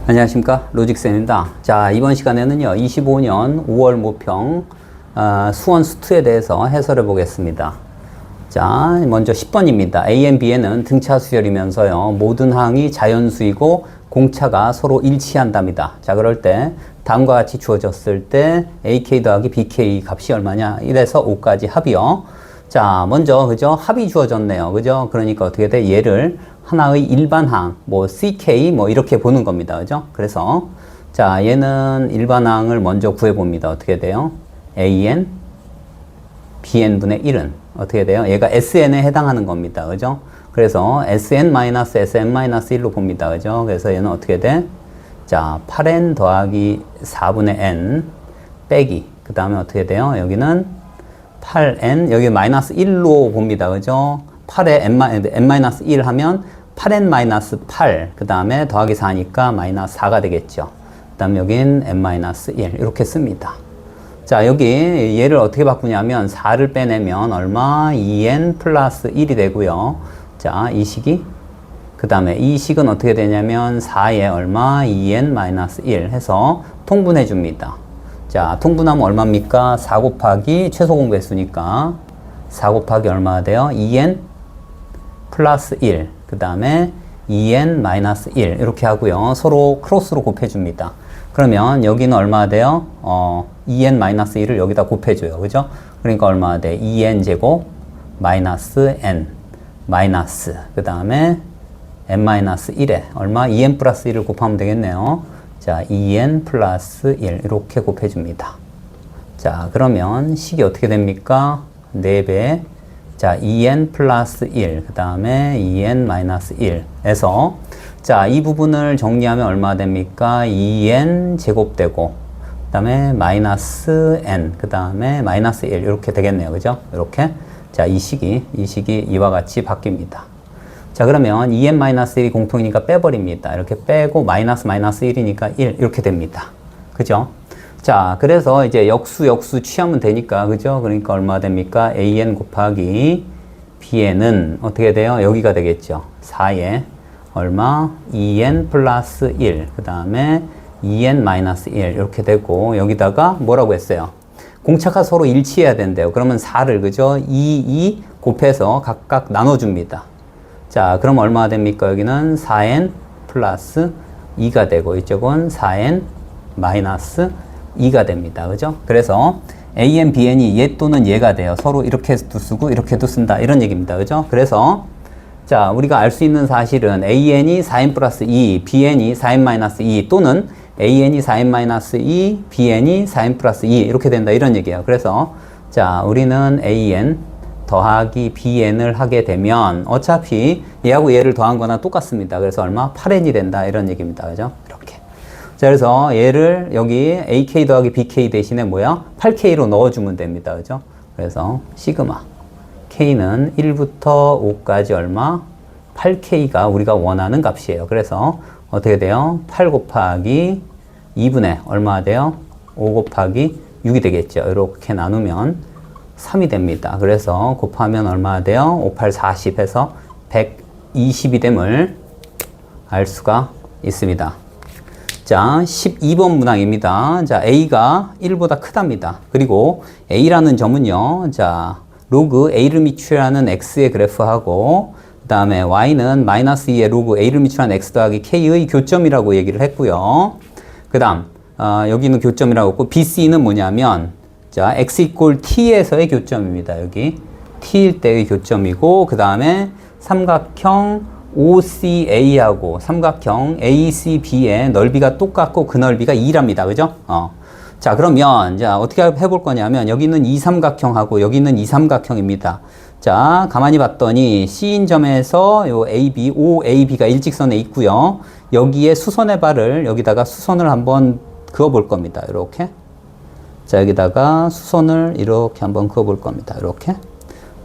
안녕하십니까, 로직쌤입니다. 자, 이번 시간에는요 25년 5월 모평 수원 수투에 대해서 해설해 보겠습니다. 자, 먼저 10번입니다. A엔 B에는 등차 수열이면서요 모든 항이 자연수이고 공차가 서로 일치한답니다. 자, 그럴 때 다음과 같이 주어졌을 때 AK 더하기 BK 값이 얼마냐, 1에서 5까지 합이요. 자, 먼저 그죠, 합이 주어졌네요. 그죠? 그러니까 어떻게 돼? 얘를 하나의 일반항, 뭐 CK 뭐 이렇게 보는 겁니다. 그죠? 그래서 자, 얘는 일반항을 먼저 구해 봅니다. 어떻게 돼요? AN BN분의 1은 어떻게 돼요? 얘가 SN에 해당하는 겁니다. 그죠? 그래서 SN-SM-1로 봅니다. 그죠? 그래서 얘는 어떻게 돼? 자, 8N 더하기 4분의 N 빼기, 그 다음에 어떻게 돼요? 여기는 8N, 여기 마이너스 1로 봅니다. 그죠? 8에 N-1 하면 8N-8, 그 다음에 더하기 4니까 마이너스 4가 되겠죠. 그 다음에 여긴 N-1 이렇게 씁니다. 자, 여기 얘를 어떻게 바꾸냐면 4를 빼내면 얼마? 2N 플러스 1이 되고요. 자, 이 식이, 그 다음에 이 식은 어떻게 되냐면 4에 얼마? 2N-1 해서 통분해 줍니다. 자, 통분하면 얼마입니까? 4 곱하기 최소 공배수니까 4 곱하기 얼마가 돼요? 2N 플러스 1, 그 다음에 2N 마이너스 1 이렇게 하고요. 서로 크로스로 곱해줍니다. 그러면 여기는 얼마가 돼요? 2N 마이너스 1을 여기다 곱해줘요. 그죠? 그러니까 얼마가 돼? 2N 제곱 마이너스 N 마이너스, 그 다음에 N 마이너스 1에 얼마? 2N 플러스 1을 곱하면 되겠네요. 자, 2N 플러스 1 이렇게 곱해줍니다. 자, 그러면 식이 어떻게 됩니까? 4배. 자, 2N 플러스 1, 그 다음에 2N 마이너스 1에서 자, 이 부분을 정리하면 얼마 됩니까? 2N 제곱되고, 그 다음에 마이너스 N, 그 다음에 마이너스 1 이렇게 되겠네요. 그죠? 이렇게. 자, 이 식이 이와 같이 바뀝니다. 자, 그러면 2N 마이너스 1이 공통이니까 빼버립니다. 이렇게 빼고 마이너스 1이니까 1 이렇게 됩니다. 그죠? 자, 그래서 이제 역수 취하면 되니까, 그죠? 그러니까 얼마 됩니까? AN 곱하기 BN은 어떻게 돼요? 여기가 되겠죠. 4에 얼마? 2N 플러스 1, 그 다음에 2N 마이너스 1 이렇게 되고, 여기다가 뭐라고 했어요? 공차가 서로 일치해야 된대요. 그러면 4를, 그죠? 2 곱해서 각각 나눠줍니다. 자, 그럼 얼마가 됩니까? 여기는 4N 플러스 2가 되고, 이쪽은 4N 마이너스 2가 됩니다. 그죠? 그래서 AN, BN이 얘 또는 얘가 돼요. 서로 이렇게도 쓰고 이렇게도 쓴다. 이런 얘기입니다. 그죠? 그래서 자, 우리가 알 수 있는 사실은 AN이 4N 플러스 2, BN이 4N 마이너스 2 또는 AN이 4N 마이너스 2, BN이 4N 플러스 2 이렇게 된다. 이런 얘기예요. 그래서 자, 우리는 AN 더하기 BN을 하게 되면 어차피 얘하고 얘를 더한 거나 똑같습니다. 그래서 얼마? 8N이 된다. 이런 얘기입니다. 그죠? 이렇게. 자, 그래서 얘를 여기 AK 더하기 BK 대신에 뭐야? 8K로 넣어주면 됩니다. 그죠? 그래서 시그마 K는 1부터 5까지 얼마? 8K가 우리가 원하는 값이에요. 그래서 어떻게 돼요? 8 곱하기 2분의 얼마 돼요? 5 곱하기 6이 되겠죠. 이렇게 나누면 3이 됩니다. 그래서 곱하면 얼마 돼요? 5, 8, 40 해서 120이 됨을 알 수가 있습니다. 자, 12번 문항입니다. 자, A가 1보다 크답니다. 그리고 A라는 점은요, 자, 로그 A를 미출하는 X의 그래프하고, 그 다음에 Y는 마이너스 2의 로그 A를 미출하는 X 더하기 K의 교점이라고 얘기를 했고요. 그 다음, 여기는 교점이라고 했고, BC는 뭐냐면, 자, X 이꼴 T에서의 교점입니다. 여기. T일 때의 교점이고, 그 다음에 삼각형 OCA하고 삼각형 ACB의 넓이가 똑같고 그 넓이가 2랍니다. 그죠? 자, 그러면 자, 어떻게 해볼 거냐면 여기는 이 삼각형하고 여기는 이 삼각형입니다. 자, 가만히 봤더니 C인 점에서 요 AB, OAB가 일직선에 있고요. 여기에 수선의 발을 여기다가 수선을 한번 그어 볼 겁니다. 이렇게. 자, 여기다가 수선을 이렇게 한번 그어 볼 겁니다. 이렇게.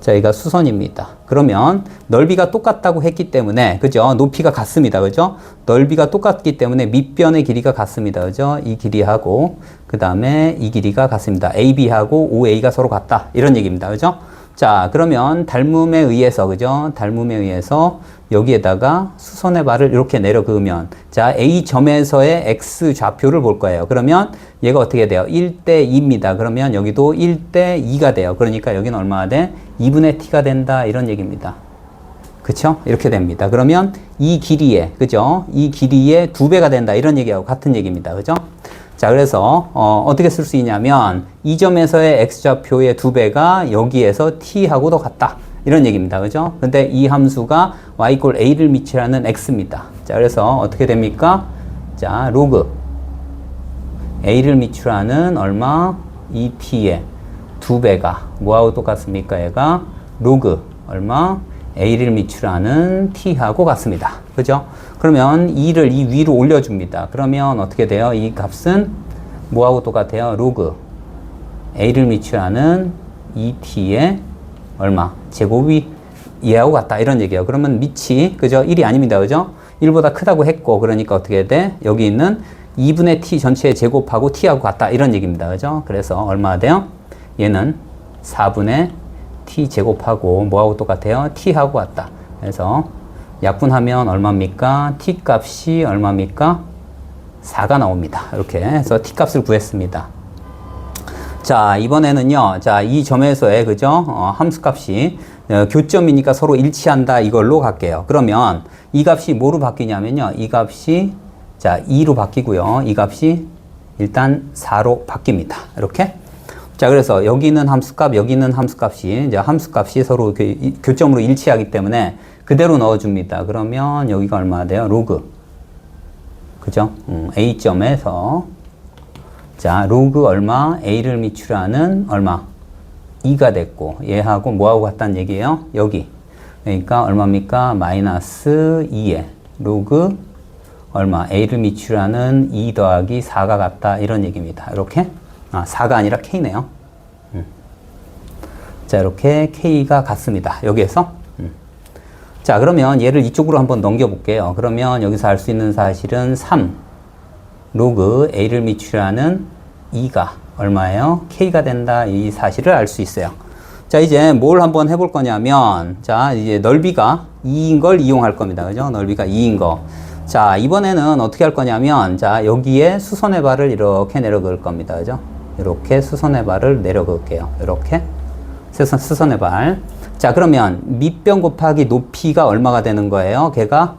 자, 여기가 수선입니다. 그러면 넓이가 똑같다고 했기 때문에, 그죠? 높이가 같습니다. 그죠? 넓이가 똑같기 때문에 밑변의 길이가 같습니다. 그죠? 이 길이하고, 그 다음에 이 길이가 같습니다. AB하고 OA가 서로 같다. 이런 얘기입니다. 그죠? 자, 그러면 닮음에 의해서, 그죠? 닮음에 의해서 여기에다가 수선의 발을 이렇게 내려 그으면, 자, A점에서의 X 좌표를 볼 거예요. 그러면 얘가 어떻게 돼요? 1대 2입니다. 그러면 여기도 1대 2가 돼요. 그러니까 여기는 얼마가 돼? 2분의 t가 된다. 이런 얘기입니다. 그쵸? 이렇게 됩니다. 그러면 이 길이에, 그죠? 이 길이의 2배가 된다. 이런 얘기하고 같은 얘기입니다. 그죠? 자, 그래서 어떻게 쓸 수 있냐면 이 점에서의 x좌표의 2배가 여기에서 t하고도 같다. 이런 얘기입니다. 그죠? 근데 이 함수가 y = a를 미치라는 x입니다. 자, 그래서 어떻게 됩니까? 자, 로그 a를 미치라는 얼마? 2t의 2배가 뭐하고 똑같습니까? 얘가 로그 얼마? a를 미치라는 t하고 같습니다. 그죠? 그러면 2를 이 위로 올려줍니다. 그러면 어떻게 돼요? 이 값은 뭐하고 똑같아요? 로그 a를 미치라는 2t의 얼마? 제곱이 얘하고 같다. 이런 얘기예요. 그러면 미치, 그죠? 1이 아닙니다. 그죠? 1보다 크다고 했고, 그러니까 어떻게 돼? 여기 있는 2분의 t 전체의 제곱하고 t하고 같다. 이런 얘기입니다. 그죠? 그래서 얼마가 돼요? 얘는 4분의 t 제곱하고 뭐하고 똑같아요? t하고 같다. 그래서 약분하면 얼마입니까? t 값이 얼마입니까? 4가 나옵니다. 이렇게 해서 t 값을 구했습니다. 자, 이번에는요. 자, 이 점에서의 그죠? 함수 값이 교점이니까 서로 일치한다. 이걸로 갈게요. 그러면 이 값이 뭐로 바뀌냐면요. 이 값이 자, 2로 바뀌고요. 이 값이 일단 4로 바뀝니다. 이렇게. 자, 그래서 여기는 함수값, 여기는 함수값이 이제 함수값이 서로 교점으로 일치하기 때문에 그대로 넣어줍니다. 그러면 여기가 얼마나 돼요? 로그. 그죠? A점에서 자, 로그 얼마? A를 미추라는 얼마? 2가 됐고 얘하고 뭐하고 같다는 얘기예요? 여기. 그러니까 얼마입니까? 마이너스 2에 로그 얼마? A를 미추라는 2 더하기 4가 같다. 이런 얘기입니다. 이렇게. 4가 아니라 K네요. 자, 이렇게 K가 같습니다. 여기에서. 자, 그러면 얘를 이쪽으로 한번 넘겨볼게요. 그러면 여기서 알 수 있는 사실은 3 로그 A를 미추라는 2가 얼마예요? K가 된다. 이 사실을 알 수 있어요. 자, 이제 뭘 한번 해볼 거냐면, 자, 이제 넓이가 2인 걸 이용할 겁니다. 그죠? 넓이가 2인 거. 자, 이번에는 어떻게 할 거냐면, 자, 여기에 수선의 발을 이렇게 내려 그을 겁니다. 그죠? 이렇게 수선의 발을 내려 그을게요. 이렇게. 수선의 발. 자, 그러면 밑변 곱하기 높이가 얼마가 되는 거예요? 걔가,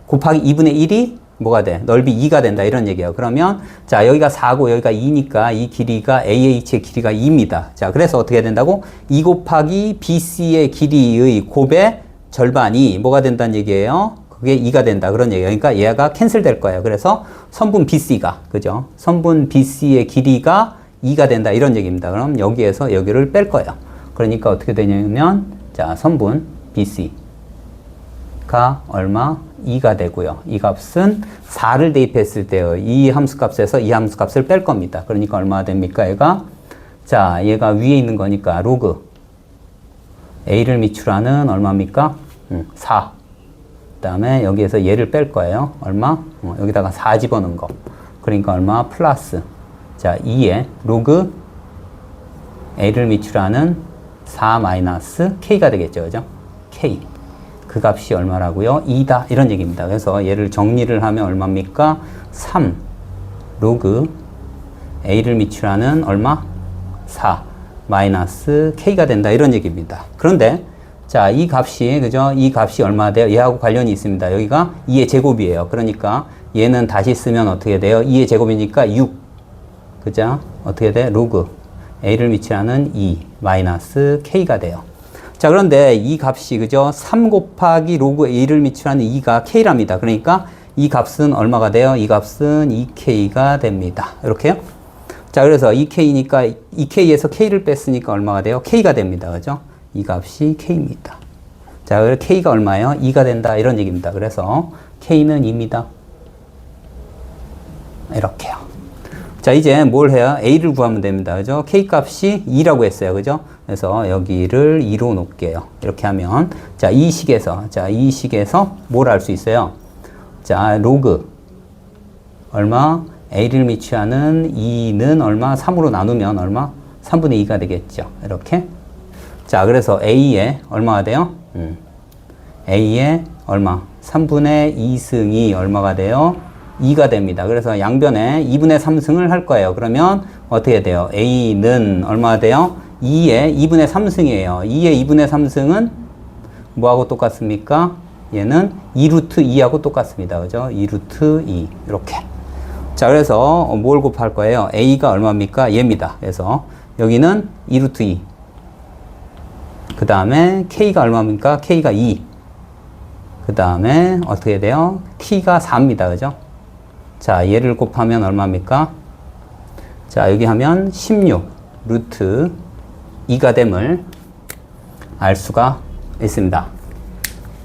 곱하기 2분의 1이 뭐가 돼? 넓이 2가 된다. 이런 얘기예요. 그러면, 자, 여기가 4고 여기가 2니까 이 길이가 AH의 길이가 2입니다. 자, 그래서 어떻게 된다고? 2 곱하기 BC의 길이의 곱의 절반이 뭐가 된다는 얘기예요? 그게 2가 된다. 그런 얘기예요. 그러니까 얘가 캔슬 될 거예요. 그래서 선분 BC가, 그죠? 선분 BC의 길이가 2가 된다. 이런 얘기입니다. 그럼 여기에서 여기를 뺄 거예요. 그러니까 어떻게 되냐면, 자, 선분 BC가 얼마? 2가 되고요. 이 값은 4를 대입했을 때요. 이 함수 값에서 이 함수 값을 뺄 겁니다. 그러니까 얼마가 됩니까? 얘가, 자, 얘가 위에 있는 거니까 로그 A를 미추라는 얼마입니까? 4. 그 다음에 여기에서 얘를 뺄 거예요. 얼마? 여기다가 4 집어넣은 거. 그러니까 얼마? 플러스. 자, 2에 로그 A를 미추라는 4 마이너스 K가 되겠죠. 그죠? K. 그 값이 얼마라고요? 2다. 이런 얘기입니다. 그래서 얘를 정리를 하면 얼마입니까? 3 로그 A를 미추라는 얼마? 4 마이너스 K가 된다. 이런 얘기입니다. 그런데 자, 이 값이, 그죠? 이 값이 얼마 돼요? 얘하고 관련이 있습니다. 여기가 2의 제곱이에요. 그러니까 얘는 다시 쓰면 어떻게 돼요? 2의 제곱이니까 6. 그죠? 어떻게 돼? 로그 A를 미치라는 2 마이너스 K가 돼요. 자, 그런데 이 값이, 그죠? 3 곱하기 로그 A를 미치라는 2가 K랍니다. 그러니까 이 값은 얼마가 돼요? 이 값은 2K가 됩니다. 이렇게요? 자, 그래서 2K니까 2K에서 K를 뺐으니까 얼마가 돼요? K가 됩니다. 그죠? 이 값이 K입니다. 자, 그래서 K가 얼마예요? 2가 된다. 이런 얘기입니다. 그래서 K는 2입니다. 이렇게요. 자, 이제 뭘 해요? A를 구하면 됩니다. 그죠? K 값이 2라고 했어요. 그죠? 그래서 여기를 2로 놓을게요. 이렇게 하면, 자, 이 식에서 뭘 알 수 있어요? 자, 로그. 얼마? A를 미치하는 2는 얼마? 3으로 나누면 얼마? 3분의 2가 되겠죠. 이렇게. 자, 그래서 A에 얼마가 돼요? A에 얼마? 3분의 2승이 얼마가 돼요? 2가 됩니다. 그래서 양변에 2분의 3승을 할 거예요. 그러면 어떻게 돼요? A는 얼마가 돼요? 2의 2분의 3승이에요. 2의 2분의 3승은 뭐하고 똑같습니까? 얘는 2루트 2하고 똑같습니다. 그죠? 2루트 2. 이렇게. 자, 그래서 뭘 곱할 거예요? A가 얼마입니까? 얘입니다. 그래서 여기는 2루트 2. 그 다음에 K가 얼마입니까? K가 2. 그 다음에 어떻게 돼요? T가 4입니다. 그죠? 자, 얘를 곱하면 얼마입니까? 자, 여기 하면 16 루트 2가 됨을 알 수가 있습니다.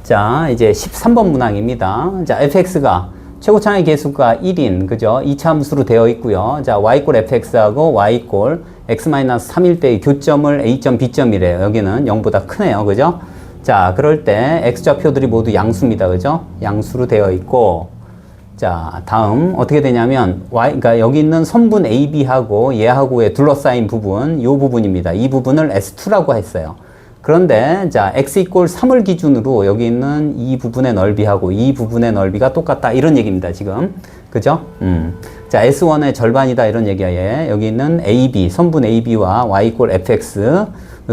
자, 이제 13번 문항입니다. 자, fx가 최고차의 개수가 1인, 그죠? 2차 함수로 되어 있고요. 자, y 꼴 fx하고 y 꼴 x-3일 때의 교점을 a점, b점이래요. 여기는 0보다 크네요. 그죠? 자, 그럴 때 x좌표들이 모두 양수입니다. 그죠? 양수로 되어 있고, 자, 다음 어떻게 되냐면 그러니까 여기 있는 선분 AB하고 얘하고의 둘러싸인 부분, 이 부분입니다. 이 부분을 S2라고 했어요. 그런데 자, x 이꼴 3을 기준으로 여기 있는 이 부분의 넓이하고 이 부분의 넓이가 똑같다 이런 얘기입니다. 지금. 그죠? 자, S1의 절반이다 이런 얘기야. 여기 있는 AB, 선분 AB와 y 이꼴 fx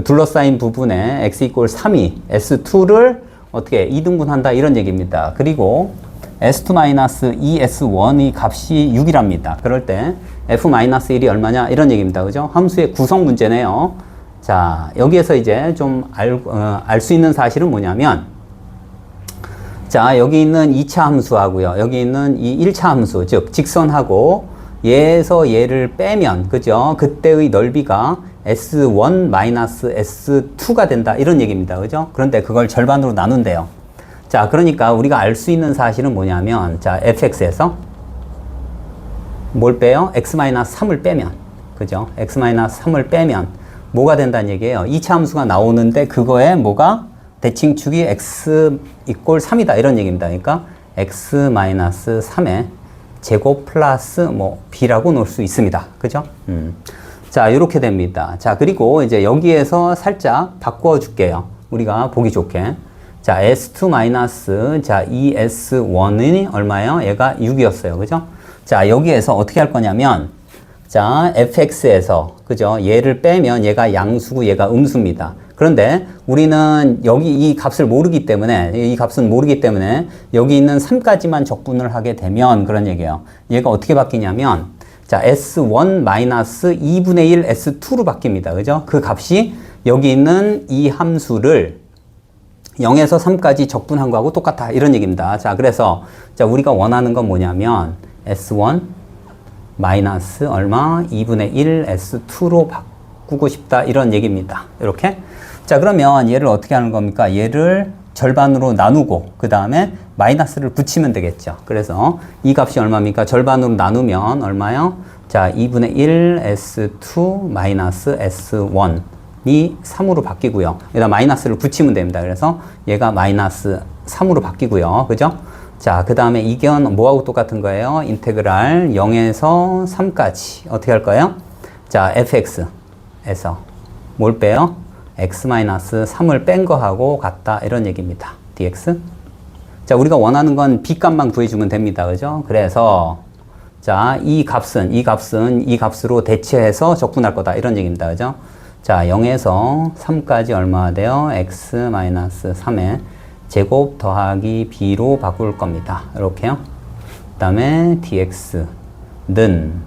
둘러싸인 부분에 x 이꼴 3이 S2를 어떻게 2등분한다 이런 얘기입니다. 그리고 S2-2S1이 값이 6이랍니다. 그럴 때 F-1이 얼마냐 이런 얘기입니다. 그죠? 함수의 구성 문제네요. 자, 여기에서 이제 좀 알 수 있는 사실은 뭐냐면, 자, 여기 있는 2차 함수하고요. 여기 있는 이 1차 함수, 즉 직선하고 얘에서 얘를 빼면, 그죠? 그때의 넓이가 S1-S2가 된다 이런 얘기입니다. 그죠? 그런데 그걸 절반으로 나눈대요. 자, 그러니까 우리가 알 수 있는 사실은 뭐냐면, 자, fx에서 뭘 빼요? x-3을 빼면, 그죠? x-3을 빼면 뭐가 된다는 얘기예요? 2차 함수가 나오는데 그거에 뭐가? 대칭축이 x 이꼴 3이다 이런 얘기입니다. 그러니까 x-3의 제곱 플러스 뭐 b라고 놓을 수 있습니다. 그죠? 자, 이렇게 됩니다. 자, 그리고 이제 여기에서 살짝 바꿔 줄게요. 우리가 보기 좋게. 자, S2 자, ES1이 얼마예요? 얘가 6이었어요. 그죠? 자, 여기에서 어떻게 할 거냐면, 자, fx에서, 그죠? 얘를 빼면 얘가 양수고 얘가 음수입니다. 그런데 우리는 여기 이 값을 모르기 때문에, 이 값은 모르기 때문에 여기 있는 3까지만 적분을 하게 되면 그런 얘기예요. 얘가 어떻게 바뀌냐면, 자, S1-2분의 1 S2로 바뀝니다. 그죠? 그 값이 여기 있는 이 함수를 0에서 3까지 적분한 거하고 똑같다 이런 얘기입니다. 자, 그래서 자, 우리가 원하는 건 뭐냐면 S1 마이너스 얼마 2분의 1 S2로 바꾸고 싶다 이런 얘기입니다. 이렇게. 자, 그러면 얘를 어떻게 하는 겁니까? 얘를 절반으로 나누고 그 다음에 마이너스를 붙이면 되겠죠. 그래서 이 값이 얼마입니까? 절반으로 나누면 얼마요? 자, 2분의 1 S2 마이너스 S1 이 3으로 바뀌고요. 여기다 마이너스를 붙이면 됩니다. 그래서 얘가 마이너스 3으로 바뀌고요. 그죠? 자, 그 다음에 이견 뭐하고 똑같은 거예요? 인테그랄 0에서 3까지 어떻게 할 거예요? 자, fx에서 뭘 빼요? x-3을 뺀 거하고 같다 이런 얘기입니다. dx. 자, 우리가 원하는 건 b 값만 구해주면 됩니다. 그죠? 그래서 자, 이 값은 이 값으로 대체해서 적분할 거다 이런 얘기입니다. 그죠? 자, 0에서 3까지 얼마가 돼요? x-3의 제곱 더하기 b로 바꿀 겁니다. 이렇게요. 그 다음에 dx는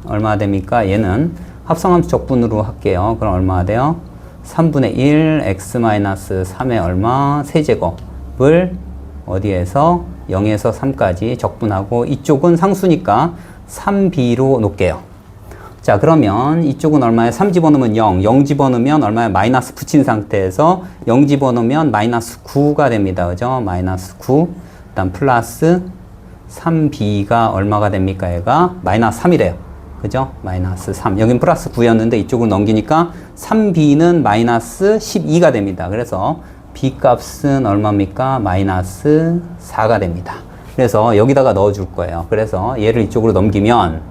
얼마가 됩니까? 얘는 합성함수 적분으로 할게요. 그럼 얼마가 돼요? 3분의 1 x-3의 얼마? 세제곱을 어디에서? 0에서 3까지 적분하고 이쪽은 상수니까 3b로 놓을게요. 자, 그러면 이쪽은 얼마에 3 집어넣으면 0, 0 집어넣으면 얼마에 마이너스 붙인 상태에서 0 집어넣으면 마이너스 9가 됩니다. 그죠? 마이너스 9, 일단 플러스 3b가 얼마가 됩니까? 얘가 마이너스 3이래요. 그죠? 마이너스 3. 여긴 플러스 9였는데 이쪽으로 넘기니까 3b는 마이너스 12가 됩니다. 그래서 b 값은 얼마입니까? 마이너스 4가 됩니다. 그래서 여기다가 넣어줄 거예요. 그래서 얘를 이쪽으로 넘기면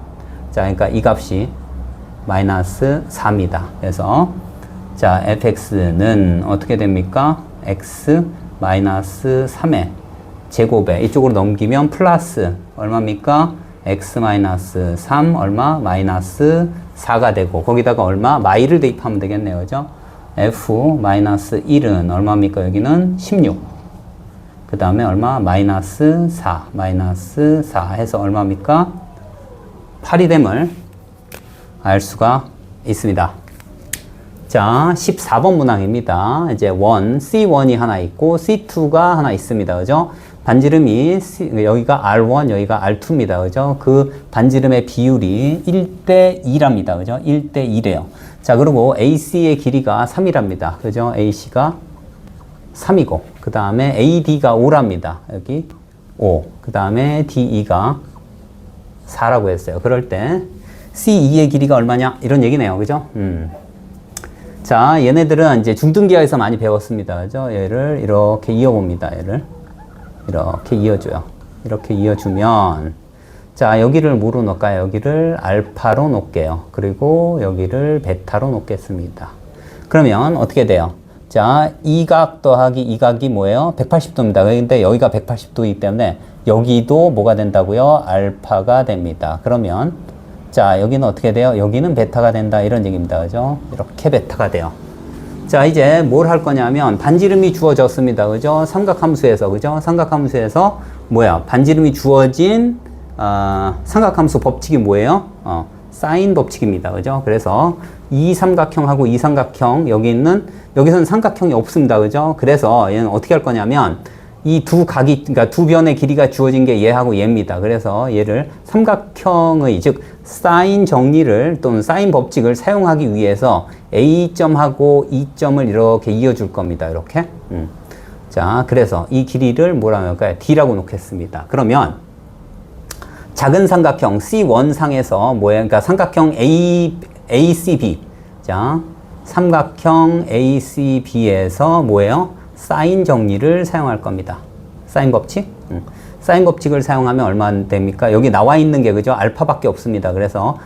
자, 그러니까 이 값이 마이너스 4입니다. 그래서 자, fx는 어떻게 됩니까? x 마이너스 3의 제곱에 이쪽으로 넘기면 플러스 얼마입니까? x 마이너스 3 얼마? 마이너스 4가 되고 거기다가 얼마? 마이를 대입하면 되겠네요. 그죠? f 마이너스 1은 얼마입니까? 여기는 16. 그 다음에 얼마? 마이너스 4 해서 얼마입니까? 8이 됨을 알 수가 있습니다. 자, 14번 문항입니다. 이제 C1이 하나 있고 C2가 하나 있습니다. 그죠? 반지름이 여기가 R1, 여기가 R2입니다. 그죠? 그 반지름의 비율이 1대 2랍니다. 그죠? 1대 2래요. 자, 그리고 AC의 길이가 3이랍니다. 그죠? AC가 3이고, 그 다음에 AD가 5랍니다. 여기 5. 그 다음에 DE가 4라고 했어요. 그럴 때 C2의 길이가 얼마냐? 이런 얘기네요. 그죠? 자, 얘네들은 이제 중등기하에서 많이 배웠습니다. 그죠? 얘를 이렇게 이어봅니다. 얘를 이렇게 이어줘요. 이렇게 이어주면, 자, 여기를 뭐로 놓을까요? 여기를 알파로 놓을게요. 그리고 여기를 베타로 놓겠습니다. 그러면 어떻게 돼요? 자, 이 각 더하기 이 각이 뭐예요? 180도입니다. 근데 여기가 180도이기 때문에 여기도 뭐가 된다고요? 알파가 됩니다. 그러면 자, 여기는 어떻게 돼요? 여기는 베타가 된다. 이런 얘기입니다. 그죠? 이렇게 베타가 돼요. 자, 이제 뭘 할 거냐면 반지름이 주어졌습니다. 그죠? 삼각함수에서, 그죠? 삼각함수에서 뭐야? 반지름이 주어진 삼각함수 법칙이 뭐예요? 사인 법칙입니다. 그죠? 그래서 이 삼각형하고 이 삼각형 여기서는 삼각형이 없습니다. 그죠? 그래서 얘는 어떻게 할 거냐면 이 두 각이, 그러니까 두 변의 길이가 주어진 게 얘하고 얘입니다. 그래서 얘를 삼각형의, 즉, 사인 정리를 또는 사인 법칙을 사용하기 위해서 A점하고 E점을 이렇게 이어줄 겁니다. 이렇게. 자, 그래서 이 길이를 뭐라고 할까요? D라고 놓겠습니다. 그러면 작은 삼각형 C1 상에서 뭐예요? 그러니까 삼각형 ACB. 자, 삼각형 ACB에서 뭐예요? 사인 정리를 사용할 겁니다. 사인 법칙? 사인 법칙을 사용하면 얼마 됩니까? 여기 나와 있는 게 그죠? 알파밖에 없습니다. 그래서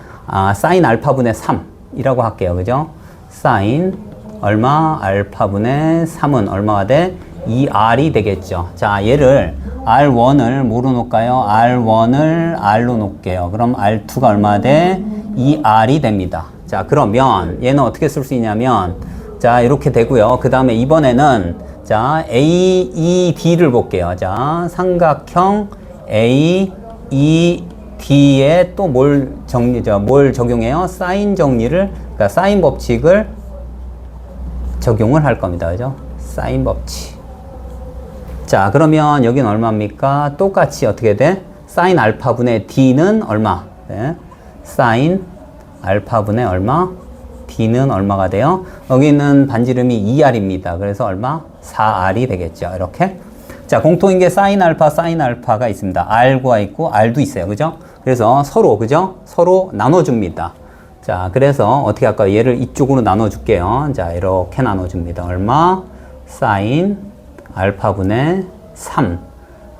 사인 알파분의 3이라고 할게요. 그죠? 사인 얼마? 알파분의 3은 얼마가 돼? 2R이 되겠죠. 자, 얘를 R1을 뭐로 놓을까요? R1을 R로 놓을게요. 그럼 R2가 얼마 돼? 2R이 됩니다. 자, 그러면 얘는 어떻게 쓸 수 있냐면 자, 이렇게 되고요. 그 다음에 이번에는 자, AED를 볼게요. 자, 삼각형 AED에 또 뭘 적용해요? 사인 정리를, 그러니까 사인 법칙을 적용을 할 겁니다. 그죠? 사인 법칙. 자, 그러면 여기는 얼마입니까? 똑같이 어떻게 돼? 사인 알파분의 D는 얼마? 네. 사인 알파분의 얼마? D는 얼마가 돼요? 여기는 반지름이 2R입니다. 그래서 얼마? 4R이 되겠죠. 이렇게. 자, 공통인 게 사인 알파가 있습니다. R가 있고 R도 있어요. 그죠? 그래서 서로, 그죠? 서로 나눠줍니다. 자, 그래서 어떻게 할까요? 얘를 이쪽으로 나눠줄게요. 자, 이렇게 나눠줍니다. 얼마? 사인 알파분의 3.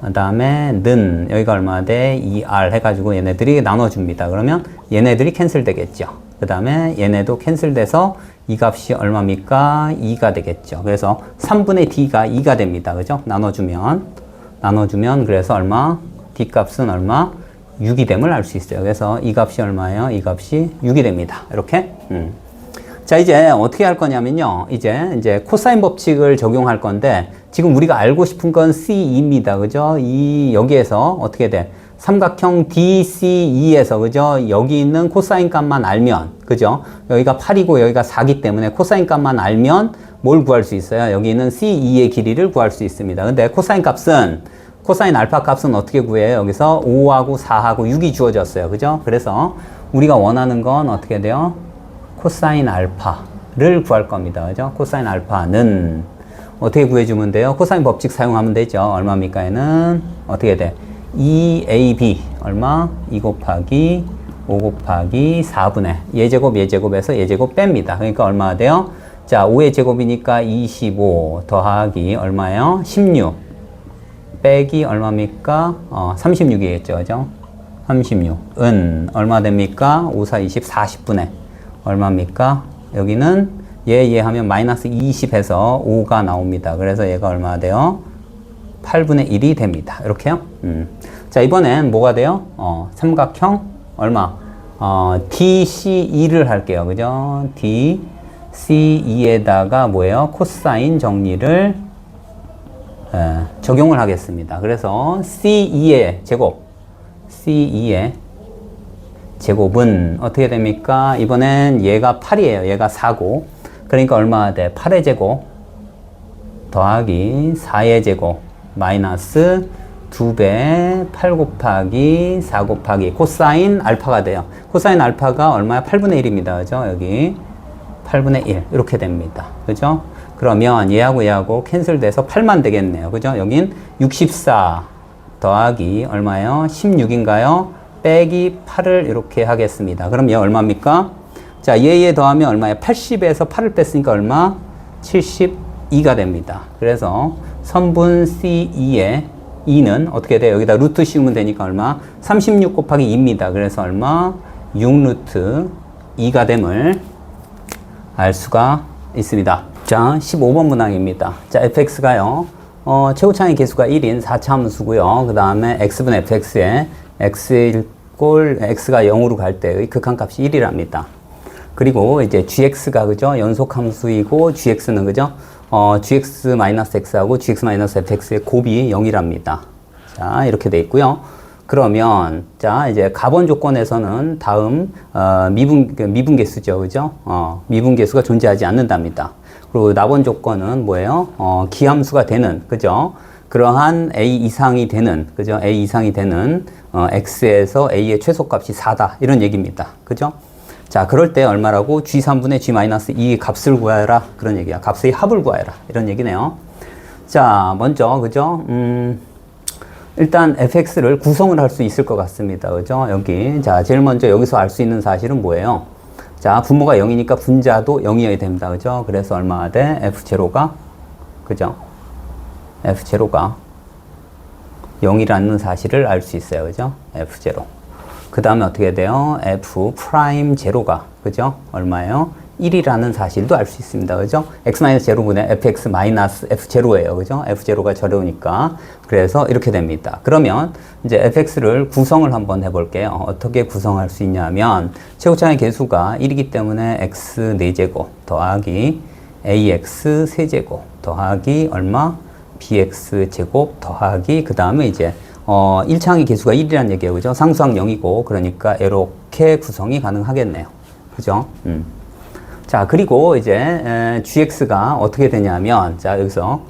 그 다음에 는 여기가 얼마 돼? 2R 해가지고 얘네들이 나눠줍니다. 그러면 얘네들이 캔슬 되겠죠. 그 다음에 얘네도 캔슬돼서 이 값이 얼마입니까? 2가 되겠죠. 그래서 3분의 D가 2가 됩니다. 그죠? 나눠주면 그래서 얼마? D 값은 얼마? 6이 됨을 알 수 있어요. 그래서 이 값이 얼마예요? 이 값이 6이 됩니다. 이렇게. 자, 이제 어떻게 할 거냐면요. 이제 코사인 법칙을 적용할 건데 지금 우리가 알고 싶은 건 C2입니다. 그죠? 여기에서 어떻게 돼? 삼각형 DCE에서, 그죠? 여기 있는 코사인 값만 알면, 그죠? 여기가 8이고 여기가 4기 때문에 코사인 값만 알면 뭘 구할 수 있어요? 여기 있는 C2의 길이를 구할 수 있습니다. 근데 코사인 알파 값은 어떻게 구해요? 여기서 5하고 4하고 6이 주어졌어요. 그죠? 그래서 우리가 원하는 건 어떻게 돼요? 코사인 알파를 구할 겁니다. 그죠? 코사인 알파는 어떻게 구해주면 돼요? 코사인 법칙 사용하면 되죠. 얼마입니까? 얘는 어떻게 돼? 2AB 얼마? 2 곱하기 5 곱하기 4분의 얘제곱에서 얘제곱 뺍니다. 그러니까 얼마가 돼요? 자, 5의 제곱이니까 25 더하기 얼마예요? 16 빼기 얼마입니까? 36이겠죠. 그죠? 36은 얼마 됩니까? 5, 4, 20, 40분의 얼마입니까? 여기는 얘 하면 마이너스 20에서 5가 나옵니다. 그래서 얘가 얼마가 돼요? 8분의 1이 됩니다. 이렇게요. 자, 이번엔 뭐가 돼요? 삼각형 얼마? DCE를 할게요. 그죠? DCE에다가 뭐예요? 코사인 정리를 적용을 하겠습니다. 그래서 CE의 제곱은 어떻게 됩니까? 이번엔 얘가 8이에요. 얘가 4고. 그러니까 얼마가 돼? 8의 제곱 더하기 4의 제곱 마이너스 2배 8 곱하기 4 곱하기 코사인 알파가 돼요. 코사인 알파가 얼마야? 8분의 1입니다. 그죠? 여기 8분의 1 이렇게 됩니다. 그죠? 그러면 얘하고 캔슬돼서 8만 되겠네요. 그죠? 여긴 64 더하기 얼마예요? 16인가요? 빼기 8을 이렇게 하겠습니다. 그럼 얘 얼마입니까? 자, 얘 더하면 얼마예요? 80에서 8을 뺐으니까 얼마? 72가 됩니다. 그래서 선분 C2의 2는 어떻게 돼요? 여기다 루트 씌우면 되니까 얼마? 36 곱하기 2입니다. 그래서 얼마? 6루트 2가 됨을 알 수가 있습니다. 자, 15번 문항입니다. 자, fx가요. 최고차의 개수가 1인 4차함수고요. 그 다음에 x분의 fx에 x가 0으로 갈 때의 극한값이 1이랍니다. 그리고 이제 gx가 그죠? 연속함수이고 gx는 그죠? gx-x하고 gx-fx의 곱이 0이랍니다. 자, 이렇게 돼 있고요. 그러면 자, 이제 가번 조건에서는 다음 미분계수죠. 그죠? 미분계수가 존재하지 않는답니다. 그리고 나번 조건은 뭐예요? 기함수가 되는 그죠? 그러한 a 이상이 되는 그죠? a 이상이 되는 x에서 a의 최소값이 4다. 이런 얘기입니다. 그죠? 자, 그럴 때 얼마라고? g3분의 g-2 값을 구하여라. 그런 얘기야. 값의 합을 구하여라. 이런 얘기네요. 자, 먼저, 그죠? 일단 fx를 구성을 할 수 있을 것 같습니다. 그죠? 여기. 자, 제일 먼저 여기서 알 수 있는 사실은 뭐예요? 자, 분모가 0이니까 분자도 0이어야 됩니다. 그죠? 그래서 얼마가 돼? f0가, 그죠? f0가 0이라는 사실을 알 수 있어요. 그죠? f0. 그 다음에 어떻게 돼요? f'0가, 그죠? 얼마예요? 1이라는 사실도 알 수 있습니다. 그죠? x-0분의 fx-f0예요. 그죠? f0가 저려오니까. 그래서 이렇게 됩니다. 그러면 이제 fx를 구성을 한번 해볼게요. 어떻게 구성할 수 있냐면, 최고차의 개수가 1이기 때문에 x 4제곱 더하기 ax 세제곱 더하기 얼마? bx 제곱 더하기 그 다음에 이제 1차항의 개수가 1이라는 얘기예요. 그죠? 상수항 0이고, 그러니까 이렇게 구성이 가능하겠네요. 그죠? 자, 그리고 이제 gx가 어떻게 되냐면, 자, 여기서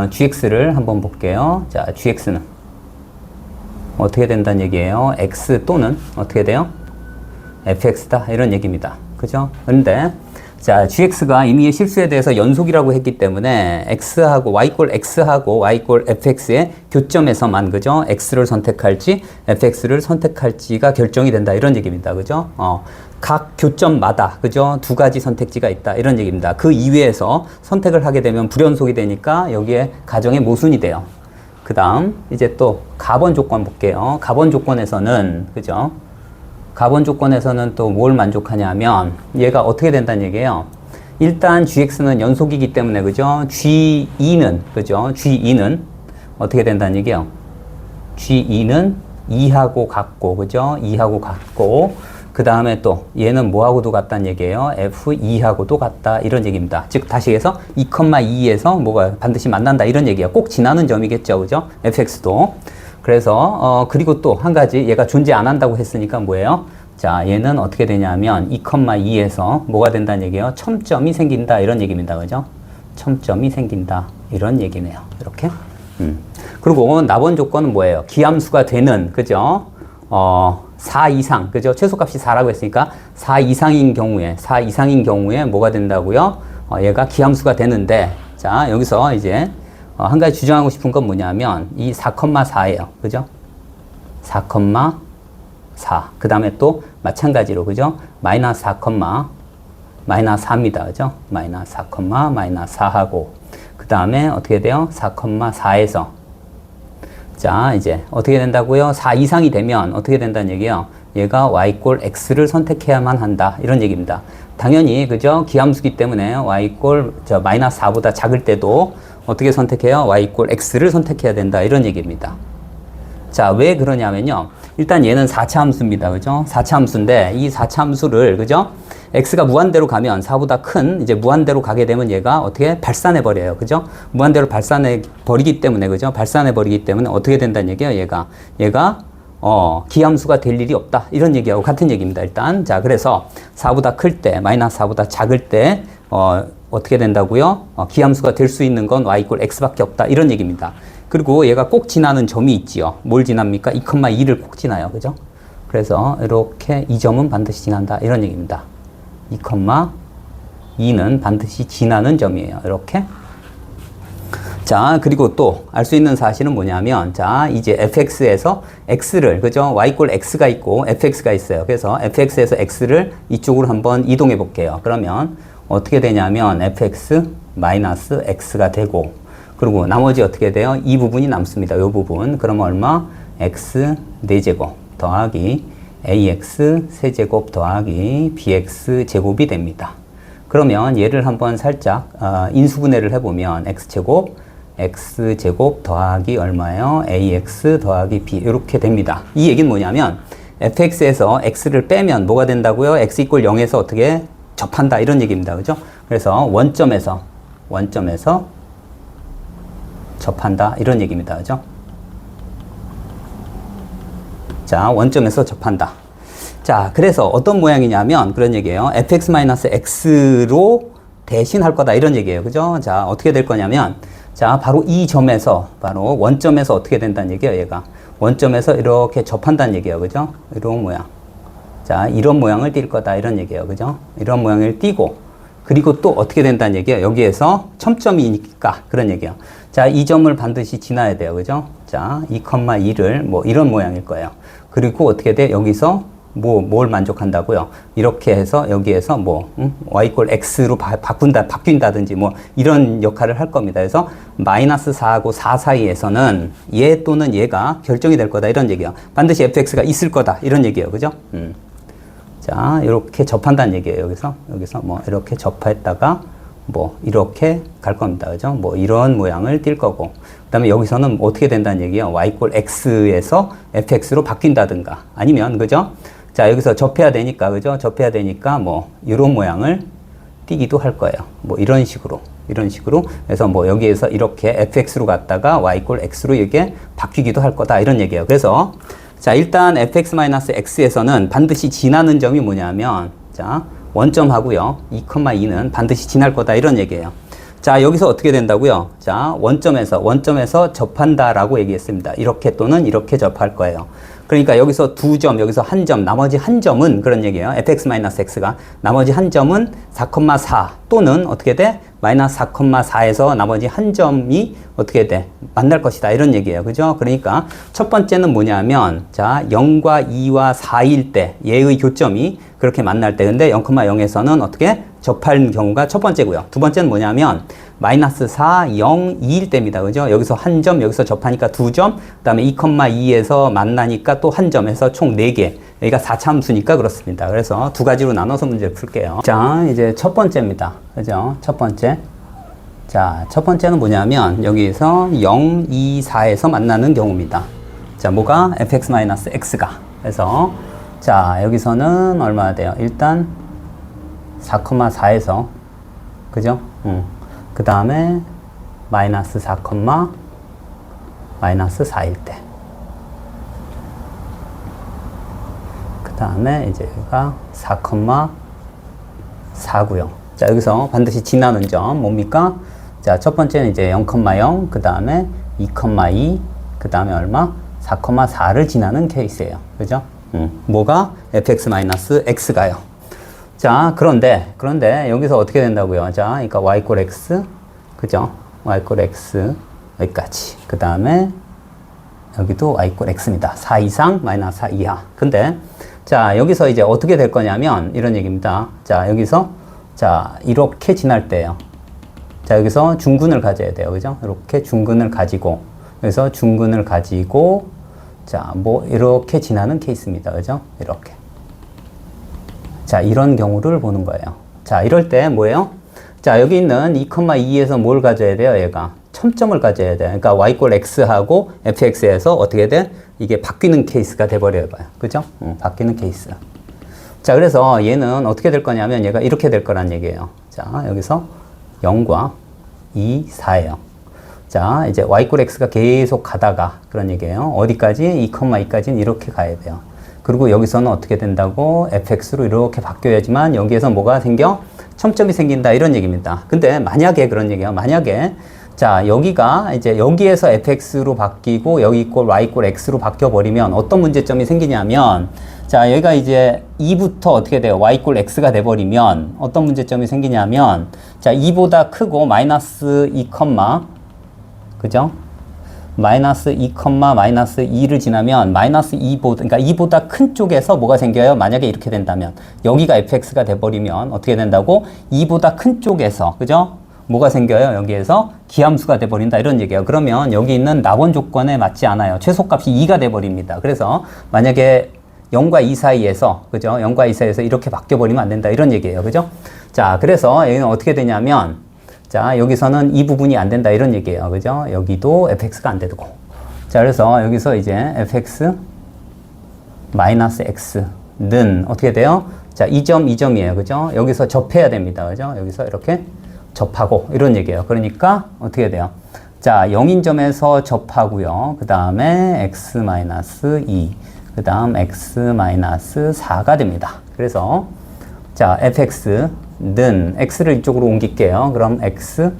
gx를 한번 볼게요. 자, gx는 어떻게 된다는 얘기예요? x 또는 어떻게 돼요? fx다. 이런 얘기입니다. 그죠? 근데 자, gx가 이미 실수에 대해서 연속이라고 했기 때문에 x하고 y 꼴 fx의 교점에서만 그죠? x를 선택할지 fx를 선택할지가 결정이 된다. 이런 얘기입니다. 그죠? 각 교점마다 그죠? 두 가지 선택지가 있다. 이런 얘기입니다. 그 이외에서 선택을 하게 되면 불연속이 되니까 여기에 가정의 모순이 돼요. 그 다음 이제 또 가번 조건 볼게요. 가번 조건에서는 그죠? 가번 조건에서는 또 뭘 만족하냐면 얘가 어떻게 된다는 얘기예요. 일단 gx는 연속이기 때문에 그죠? g2는 그죠? g2는 어떻게 된다는 얘기예요. g2는 2하고 같고 그죠? 2하고 같고 그 다음에 또 얘는 뭐하고도 같다는 얘기예요. f2하고도 같다 이런 얘기입니다. 즉 다시 해서 2,2에서 뭐가 반드시 만난다 이런 얘기야. 꼭 지나는 점이겠죠. 그죠? fx도. 그래서 그리고 또 한 가지 얘가 존재 안 한다고 했으니까 뭐예요? 자, 얘는 어떻게 되냐면 2,2에서 뭐가 된다는 얘기예요? 첨점이 생긴다 이런 얘기입니다. 그죠? 첨점이 생긴다 이런 얘기네요. 이렇게. 그리고 나번 조건은 뭐예요? 기함수가 되는 그죠? 4 이상 그죠? 최소값이 4라고 했으니까 4 이상인 경우에 뭐가 된다고요? 얘가 기함수가 되는데 자, 여기서 이제 한 가지 주장하고 싶은 건 뭐냐면 이 4,4예요. 그죠? 4,4. 그 다음에 또 마찬가지로 그죠? 마이너스 4,-4입니다. 그죠? 마이너스 4,-4하고 그 다음에 어떻게 돼요? 4,4에서 자, 이제 어떻게 된다고요? 4 이상이 되면 어떻게 된다는 얘기예요? 얘가 y = x를 선택해야만 한다. 이런 얘기입니다. 당연히, 그죠? 기함수기 때문에 y = 마이너스 4보다 작을 때도 어떻게 선택해요? y = x를 선택해야 된다. 이런 얘기입니다. 자, 왜 그러냐면요. 일단 얘는 4차 함수입니다. 그죠? 4차 함수인데, 이 4차 함수를, 그죠? x가 무한대로 가면 4보다 큰, 이제 무한대로 가게 되면 얘가 어떻게 발산해버려요. 그죠? 무한대로 발산해버리기 때문에, 그죠? 발산해버리기 때문에 어떻게 된다는 얘기예요, 얘가, 기함수가 될 일이 없다. 이런 얘기하고 같은 얘기입니다, 일단. 자, 그래서 4보다 클 때, 마이너스 4보다 작을 때, 어떻게 된다고요? 기함수가 될 수 있는 건 y = x밖에 없다. 이런 얘기입니다. 그리고 얘가 꼭 지나는 점이 있지요. 뭘 지납니까? 2,2를 꼭 지나요. 그죠? 그래서 이렇게 이 점은 반드시 지난다. 이런 얘기입니다. 2,2는 반드시 지나는 점이에요. 이렇게. 자, 그리고 또 알 수 있는 사실은 뭐냐면, 자, 이제 fx에서 x를, 그죠? y = x가 있고 fx가 있어요. 그래서 fx에서 x를 이쪽으로 한번 이동해 볼게요. 그러면 어떻게 되냐면 fx 마이너스 x가 되고, 그리고 나머지 어떻게 돼요? 이 부분이 남습니다. 이 부분. 그러면 얼마? x 4제곱 더하기 ax 세제곱 더하기 bx 제곱이 됩니다. 그러면 얘를 한번 살짝 인수분해를 해보면 x제곱 더하기 얼마예요? ax 더하기 b 이렇게 됩니다. 이 얘기는 뭐냐면 fx에서 x를 빼면 뭐가 된다고요? x = 0에서 어떻게 접한다 이런 얘기입니다. 그죠? 그래서 원점에서 접한다 이런 얘기입니다. 그죠? 자, 원점에서 접한다. 자, 그래서 어떤 모양이냐면 그런 얘기예요. fx-x로 대신할 거다 이런 얘기예요. 그죠? 자, 어떻게 될 거냐면, 자, 바로 이 점에서, 바로 원점에서 어떻게 된다는 얘기예요, 얘가. 원점에서 이렇게 접한다는 얘기예요. 그죠? 이런 모양. 자, 이런 모양을 띌 거다 이런 얘기예요. 그죠? 이런 모양을 띄고, 그리고 또 어떻게 된다는 얘기예요. 여기에서 첨점이니까 그런 얘기예요. 자, 이 점을 반드시 지나야 돼요. 그죠? 자, 2,2를 뭐 이런 모양일 거예요. 그리고 어떻게 돼? 여기서 뭘 만족한다고요? 이렇게 해서 여기에서 y = x로 바뀐다든지 뭐 이런 역할을 할 겁니다. 그래서 마이너스 4하고 4 사이에서는 얘 또는 얘가 결정이 될 거다 이런 얘기예요. 반드시 fx가 있을 거다 이런 얘기예요. 그죠? 자, 이렇게 접한다는 얘기예요. 여기서 뭐 이렇게 접했다가 뭐 이렇게 갈 겁니다. 그죠? 뭐 이런 모양을 띌 거고, 그다음에 여기서는 어떻게 된다는 얘기예요? y = x에서 fx로 바뀐다든가 아니면, 그죠? 자, 여기서 접해야 되니까, 그죠? 접해야 되니까 뭐 이런 모양을 띄기도 할 거예요. 뭐 이런 식으로 해서 뭐 여기에서 이렇게 fx로 갔다가 y = x로 이게 바뀌기도 할 거다 이런 얘기예요. 그래서 자, 일단 fx-x에서는 반드시 지나는 점이 뭐냐면, 자, 원점하고요 2,2는 반드시 지날 거다 이런 얘기예요. 자, 여기서 어떻게 된다고요? 자, 원점에서 접한다라고 얘기했습니다. 이렇게 또는 이렇게 접할 거예요. 그러니까 여기서 두 점, 여기서 한 점, 나머지 한 점은 그런 얘기예요. fx-x가 나머지 한 점은 4,4 또는 어떻게 돼? 마이너스 4,4에서 나머지 한 점이 어떻게 돼? 만날 것이다 이런 얘기예요. 그죠? 그러니까 첫 번째는 뭐냐면, 자, 0과 2와 4일 때 얘의 교점이 그렇게 만날 때, 근데 0,0에서는 어떻게 접할 경우가 첫 번째고요. 두 번째는 뭐냐면 마이너스 4, 0, 2일 때입니다. 그죠? 여기서 한 점, 여기서 접하니까 두 점, 그 다음에 2,2에서 만나니까 또 한 점에서 총 4개. 여기가 4차 함수니까 그렇습니다. 그래서 두 가지로 나눠서 문제를 풀게요. 자, 이제 첫 번째입니다. 그죠? 첫 번째. 자, 첫 번째는 뭐냐면 여기서 0, 2, 4에서 만나는 경우입니다. 자, 뭐가? fx-x가. 그래서 자, 여기서는 얼마나 돼요? 일단 4,4에서 그죠? 그 다음에 마이너스 4, 마이너스 4일 때. 그 다음에 이제 여기가 4,4고요. 자, 여기서 반드시 지나는 점 뭡니까? 자, 첫 번째는 이제 0,0, 그 다음에 2,2, 그 다음에 얼마? 4,4를 지나는 케이스예요. 그죠? 뭐가? fx-x가요. 자, 그런데 여기서 어떻게 된다고요? 자, 그러니까 y = x, 그죠? y = x 여기까지. 그 다음에 여기도 y = x입니다. 4 이상, 마이너스 4 이하. 근데 자, 여기서 이제 어떻게 될 거냐면 이런 얘기입니다. 자, 여기서 자, 이렇게 지날 때예요. 자, 여기서 중근을 가져야 돼요. 그죠? 이렇게 중근을 가지고, 여기서 중근을 가지고, 자, 뭐 이렇게 지나는 케이스입니다. 그죠? 이렇게. 자, 이런 경우를 보는 거예요. 자, 이럴 때 뭐예요? 자, 여기 있는 2,2에서 뭘 가져야 돼요? 얘가 첨점을 가져야 돼요. 그러니까 y 꼴 x하고 fx에서 어떻게 돼? 이게 바뀌는 케이스가 돼버려요. 그죠? 바뀌는 케이스. 자, 그래서 얘는 어떻게 될 거냐면 얘가 이렇게 될 거란 얘기예요. 자, 여기서 0과 2, 4예요. 자, 이제 y 꼴 x가 계속 가다가 그런 얘기예요. 어디까지? 2,2까지는 이렇게 가야 돼요. 그리고 여기서는 어떻게 된다고? fx로 이렇게 바뀌어야지만 여기에서 뭐가 생겨? 첨점이 생긴다 이런 얘기입니다. 근데 만약에 그런 얘기예요. 만약에 자, 여기가 이제 여기에서 fx로 바뀌고 여기 꼴 y 꼴 x로 바뀌어 버리면 어떤 문제점이 생기냐면 자, 여기가 이제 2부터 어떻게 돼요? y 꼴 x가 돼 버리면 어떤 문제점이 생기냐면 자, 2보다 크고 마이너스 2, 그죠? 마이너스 2, 마이너스 2를 지나면 마이너스 2보다, 그러니까 2보다 큰 쪽에서 뭐가 생겨요? 만약에 이렇게 된다면 여기가 fx가 돼버리면 어떻게 된다고? 2보다 큰 쪽에서, 그죠? 뭐가 생겨요? 여기에서 기함수가 돼버린다 이런 얘기예요. 그러면 여기 있는 낙원 조건에 맞지 않아요. 최소값이 2가 돼버립니다. 그래서 만약에 0과 2 사이에서, 그죠? 0과 2 사이에서 이렇게 바뀌어버리면 안 된다 이런 얘기예요. 그죠? 자, 그래서 여기는 어떻게 되냐면 자, 여기서는 이 부분이 안 된다 이런 얘기예요. 그죠? 여기도 fx가 안 되고. 자, 그래서 여기서 이제 fx 마이너스 x는 어떻게 돼요? 자, 2점, 2점이에요. 그죠? 여기서 접해야 됩니다. 그죠? 여기서 이렇게 접하고 이런 얘기예요. 그러니까 어떻게 돼요? 자, 0인 점에서 접하고요. 그 다음에 x 마이너스 2, 그 다음 x 마이너스 4가 됩니다. 그래서 자, fx는 x를 이쪽으로 옮길게요. 그럼 x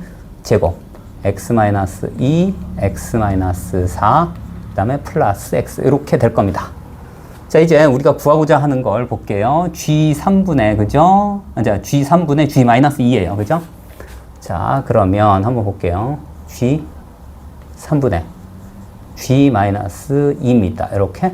제곱 x 마이너스 2, x 마이너스 4, 그 다음에 플러스 x 이렇게 될 겁니다. 자, 이제 우리가 구하고자 하는 걸 볼게요. g3분의 그죠? 자, g3분의 g 마이너스 2예요. 그죠? 자, 그러면 한번 볼게요. g3분의 g 마이너스 2입니다. 이렇게.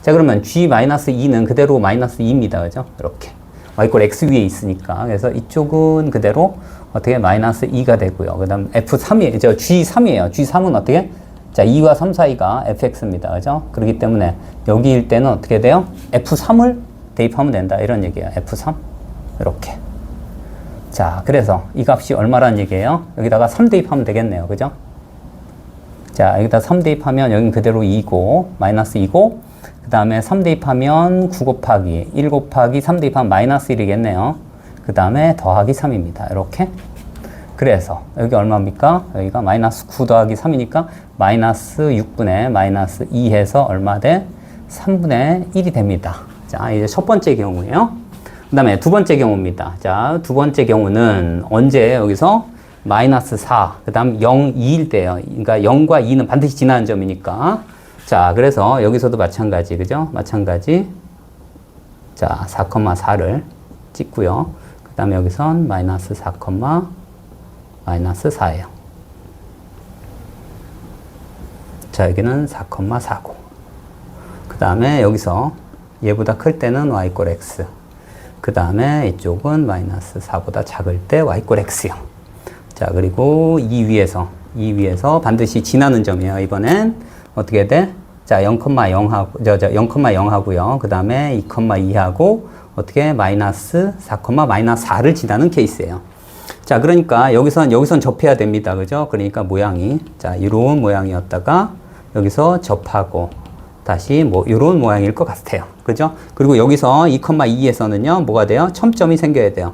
자, 그러면 g 마이너스 2는 그대로 마이너스 2입니다. 그죠? 이렇게. y 꼴 x 위에 있으니까. 그래서 이쪽은 그대로 어떻게 마이너스 2가 되고요. 그 다음 f3이에요. g3이에요. g3은 어떻게? 자, 2와 3 사이가 fx입니다. 그죠? 그렇기 때문에 여기일 때는 어떻게 돼요? f3을 대입하면 된다. 이런 얘기예요. f3. 이렇게. 자, 그래서 이 값이 얼마라는 얘기예요? 여기다가 3 대입하면 되겠네요. 그죠? 자, 여기다 3 대입하면 여긴 그대로 2고, 마이너스 2고, 그 다음에 3 대입하면 9 곱하기 1 곱하기 3 대입하면 마이너스 1이겠네요. 그 다음에 더하기 3입니다. 이렇게. 그래서 여기 얼마입니까? 여기가 마이너스 9 더하기 3이니까 마이너스 6분의 마이너스 2 해서 얼마 돼? 3분의 1이 됩니다. 자, 이제 첫 번째 경우예요. 그 다음에 두 번째 경우입니다. 자, 두 번째 경우는 언제 여기서 마이너스 4, 그 다음 0, 2일 때예요. 그러니까 0과 2는 반드시 지나는 점이니까. 자, 그래서 여기서도 마찬가지, 그죠? 마찬가지. 자, 4,4를 찍고요. 그 다음에 여기선 마이너스 4, 마이너스 4예요. 자, 여기는 4,4고. 그 다음에 여기서 얘보다 클 때는 y 꼴 x. 그 다음에 이쪽은 마이너스 4보다 작을 때 y 꼴 x요. 자, 그리고 이 위에서 반드시 지나는 점이에요. 이번엔 어떻게 돼? 자, 0,0하고, 0,0하고요. 그 다음에 2,2하고, 어떻게? 마이너스 4, 마이너스 4를 지나는 케이스예요. 자, 그러니까 여기선 접해야 됩니다. 그죠? 그러니까 모양이, 자, 이런 모양이었다가, 여기서 접하고, 다시 이런 모양일 것 같아요. 그죠? 그리고 여기서 2,2에서는요, 뭐가 돼요? 첨점이 생겨야 돼요.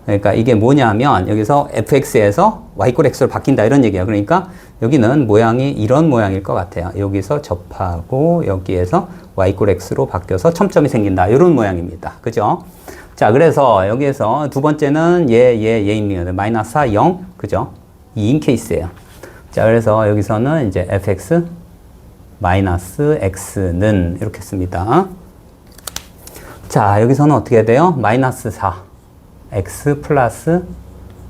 그러니까 이게 뭐냐면 여기서 fx에서 y 꼴 x로 바뀐다 이런 얘기예요. 그러니까 여기는 모양이 이런 모양일 것 같아요. 여기서 접하고 여기에서 y 꼴 x로 바뀌어서 첨점이 생긴다 이런 모양입니다. 그죠? 자, 그래서 여기에서 두 번째는 얘입니다. 마이너스 4, 0, 그죠? 2인 케이스예요. 자, 그래서 여기서는 이제 fx 마이너스 x는 이렇게 씁니다. 자, 여기서는 어떻게 돼요? 마이너스 4. x 플러스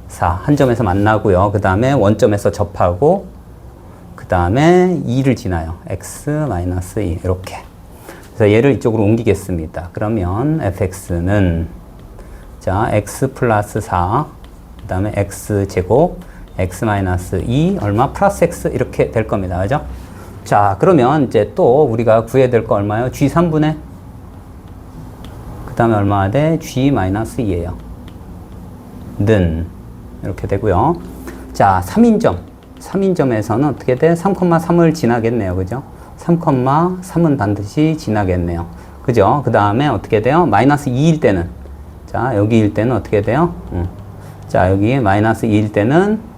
4. 한 점에서 만나고요. 그 다음에 원점에서 접하고, 그 다음에 2를 지나요. x 마이너스 2. 이렇게. 그래서 얘를 이쪽으로 옮기겠습니다. 그러면 fx는, 자, x 플러스 4. 그 다음에 x 제곱, x 마이너스 2. 얼마? 플러스 x. 이렇게 될 겁니다. 그죠? 자, 그러면 이제 또 우리가 구해야 될 거 얼마예요? G 3분의 그 다음에 얼마가 돼? G-2예요. 는 이렇게 되고요. 자, 3인점에서는 어떻게 돼? 3,3을 지나겠네요. 그죠? 3,3은 반드시 지나겠네요. 그죠? 그 다음에 어떻게 돼요? 마이너스 2일 때는, 자, 여기일 때는 어떻게 돼요? 자, 여기 마이너스 2일 때는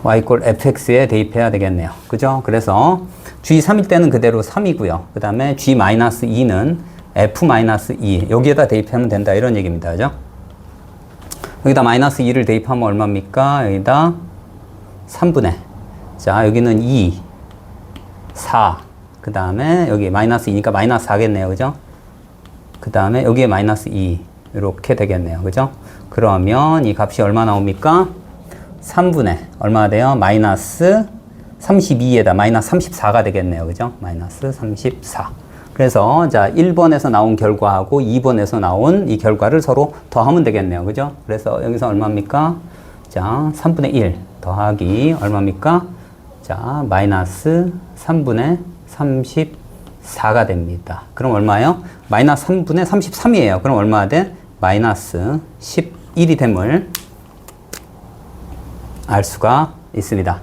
y = fx에 대입해야 되겠네요. 그죠? 그래서 g3일 때는 그대로 3이고요. 그 다음에 g-2는 f-2 여기에다 대입하면 된다 이런 얘기입니다. 그죠? 여기다 마이너스 2를 대입하면 얼마입니까? 여기다 3분의, 자, 여기는 2, 4, 그 다음에 여기 마이너스 2니까 마이너스 4겠네요. 그죠? 그 다음에 여기에 마이너스 2 이렇게 되겠네요. 그죠? 그러면 이 값이 얼마 나옵니까? 3분의 얼마가 돼요? 마이너스 32에다 마이너스 34가 되겠네요. 그죠? 마이너스 34. 그래서 자 1번에서 나온 결과하고 2번에서 나온 이 결과를 서로 더하면 되겠네요. 그죠? 그래서 여기서 얼마입니까? 자 3분의 1 더하기 얼마입니까? 자 마이너스 3분의 34가 됩니다. 그럼 얼마예요? 마이너스 3분의 33이에요. 그럼 얼마가 돼? 마이너스 11이 됨을 알 수가 있습니다.